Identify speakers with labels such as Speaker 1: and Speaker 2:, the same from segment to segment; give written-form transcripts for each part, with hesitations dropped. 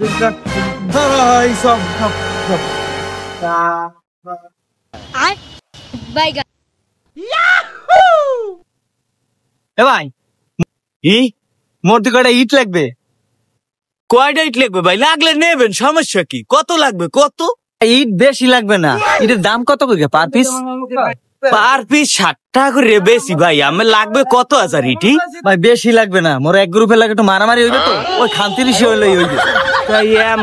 Speaker 1: ভাই মূর্তি কয়টা ইট লাগবে?
Speaker 2: কয়টা ইট লাগবে ভাই? লাগলে নেবেন, সমস্যা কি? কত লাগবে? কত
Speaker 1: ইট? বেশি লাগবে না। ইটের দাম কত করে পার পিস?
Speaker 2: পার পিস 60 টাকা করে বেশি ভাই। আমার লাগবে কত হাজার ইটি?
Speaker 1: ভাই বেশি লাগবে না, মোর এক গ্রুপে লাগে একটু মারামারি হইবে তো, ওই খান্তিরিশে হইলেই হইবে।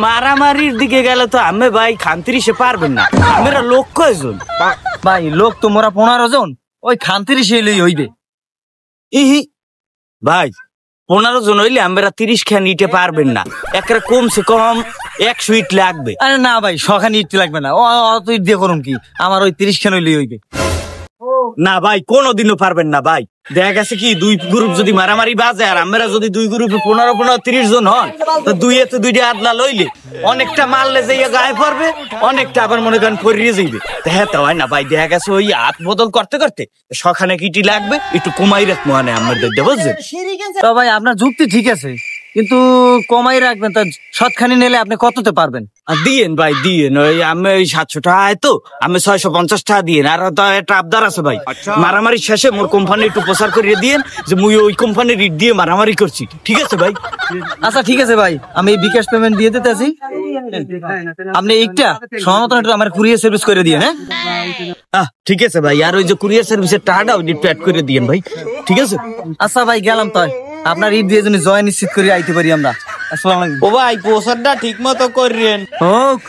Speaker 2: মারামারির দিকে গেলে তো আমি ভাই খান্তিরিশে পারবেন না। আমরা লোক কয়জন?
Speaker 1: ভাই লোক তো মোরা 15 জন, ওই খান্তিরিশে হইলেই হইবে।
Speaker 2: ইহি ভাই 15 জন হইলে আমরা 30 খান ইটে পারবেন না। একটা কমসে কম 100 ইট লাগবে।
Speaker 1: আরে না ভাই, শখানি ইট লাগবে না, অত ইট দিয়ে করুন কি, আমার ওই 30 খান হইলেই হইবে।
Speaker 2: না ভাই কোনোদিনও পারবেন না ভাই। দেখা গেছে কি দুই গ্রুপ যদি মারামারি বাজে আর আমরা যদি দুই গ্রুপে 15-30 জন হন, তো দুইটা আদলা লইলে অনেকটা মারলে যাইয়া গায়ে পড়বে, অনেকটা আবার মনে করেন পরিয়ে যাইবে। দেখা হয় না ভাই, দেখা গেছে ওই হাত বদল করতে করতে সখানে কিটি লাগবে, একটু কমাই রাখবো মানে আমাদের বুঝছেন
Speaker 1: তো ভাই। আপনার যুক্তি ঠিক আছে, কিন্তু কমাই রাখবেন। তা সৎখানি নিলে আপনি কততে পারবেন?
Speaker 2: দিয়েন ভাই দিয়েন। ওই আমি ওই 700 টাকা তো আমি 650 টাকা দিয়েন। আর তো একটা আবদার আছে ভাই, মারামারি শেষে মোর কোম্পানি একটু প্রচার করিয়ে দিয়েন যে মুই ওই কোম্পানির ইট দিয়ে মারামারি করছি। ঠিক আছে ভাই?
Speaker 1: আচ্ছা ঠিক আছে ভাই, আমি বিকাশ পেমেন্ট দিয়ে দিতেছি। আপনি এইটা সময় মতন একটু আমার কুরিয়ার সার্ভিস করে দিয়ে।
Speaker 2: হ্যাঁ ঠিক আছে ভাই। আর ওই যে কুরিয়ার সার্ভিসের টাকাটা ওই প্যাড করে দিয়েন ভাই। ঠিক আছে?
Speaker 1: আচ্ছা ভাই গেলাম। তাই আপনার ঈদ দিয়ে জয় নিশ্চিত করে আইতে পারি আমরা। আসসালামু আলাইকুম।
Speaker 2: ও ভাই প্রচারটা ঠিক মতো করেন।
Speaker 1: হোক।